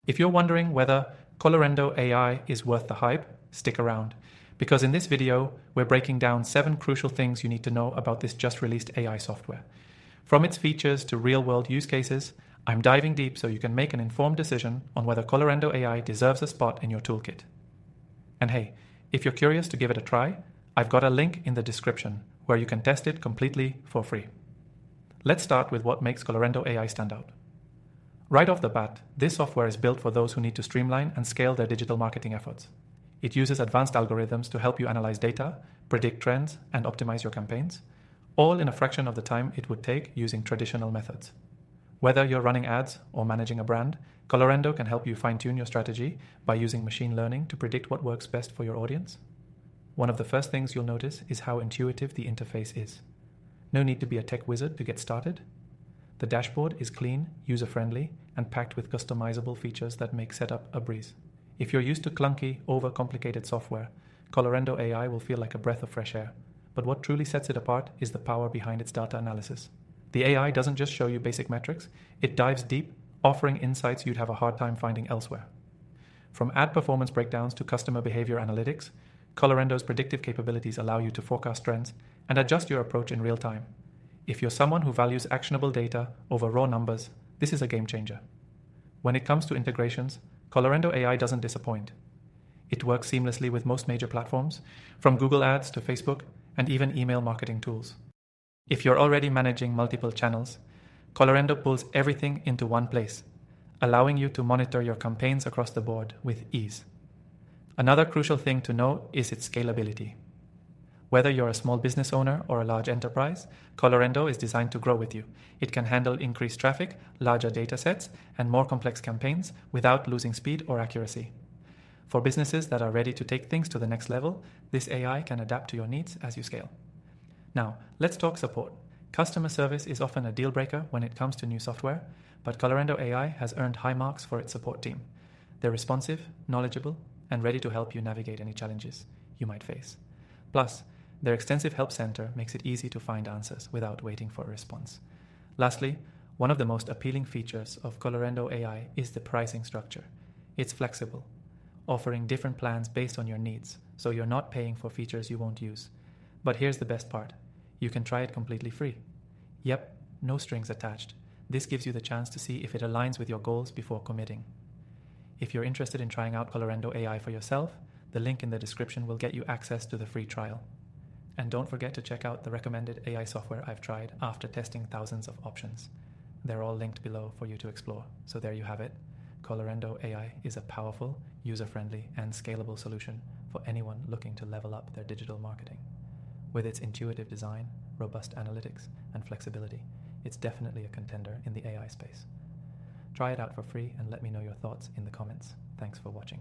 If you're wondering whether Colorendo AI is worth the hype, stick around, because in this video, we're breaking down 7 crucial things you need to know about this just released AI software. From its features to real-world use cases, I'm diving deep so you can make an informed decision on whether Colorendo AI deserves a spot in your toolkit. And hey, if you're curious to give it a try, I've got a link in the description where you can test it completely for free. Let's start with what makes Colorendo AI stand out. Right off the bat, this software is built for those who need to streamline and scale their digital marketing efforts. It uses advanced algorithms to help you analyze data, predict trends, and optimize your campaigns, all in a fraction of the time it would take using traditional methods. Whether you're running ads or managing a brand, Colorendo can help you fine-tune your strategy by using machine learning to predict what works best for your audience. One of the first things you'll notice is how intuitive the interface is. No need to be a tech wizard to get started. The dashboard is clean, user-friendly, and packed with customizable features that make setup a breeze. If you're used to clunky, overcomplicated software, Colorendo AI will feel like a breath of fresh air. But what truly sets it apart is the power behind its data analysis. The AI doesn't just show you basic metrics, it dives deep, offering insights you'd have a hard time finding elsewhere. From ad performance breakdowns to customer behavior analytics, Colorendo's predictive capabilities allow you to forecast trends and adjust your approach in real time. If you're someone who values actionable data over raw numbers, this is a game changer. When it comes to integrations, Colorendo AI doesn't disappoint. It works seamlessly with most major platforms, from Google Ads to Facebook, and even email marketing tools. If you're already managing multiple channels, Colorendo pulls everything into one place, allowing you to monitor your campaigns across the board with ease. Another crucial thing to note is its scalability. Whether you're a small business owner or a large enterprise, Colorendo is designed to grow with you. It can handle increased traffic, larger data sets, and more complex campaigns without losing speed or accuracy. For businesses that are ready to take things to the next level, this AI can adapt to your needs as you scale. Now, let's talk support. Customer service is often a deal breaker when it comes to new software, but Colorendo AI has earned high marks for its support team. They're responsive, knowledgeable, and ready to help you navigate any challenges you might face. Plus, their extensive help center makes it easy to find answers without waiting for a response. Lastly, one of the most appealing features of Colorendo AI is the pricing structure. It's flexible, offering different plans based on your needs, so you're not paying for features you won't use. But here's the best part. You can try it completely free. Yep, no strings attached. This gives you the chance to see if it aligns with your goals before committing. If you're interested in trying out Colorendo AI for yourself, the link in the description will get you access to the free trial. And don't forget to check out the recommended AI software I've tried after testing thousands of options. They're all linked below for you to explore. So there you have it. Colorendo AI is a powerful, user-friendly, and scalable solution for anyone looking to level up their digital marketing. With its intuitive design, robust analytics, and flexibility, it's definitely a contender in the AI space. Try it out for free and let me know your thoughts in the comments. Thanks for watching.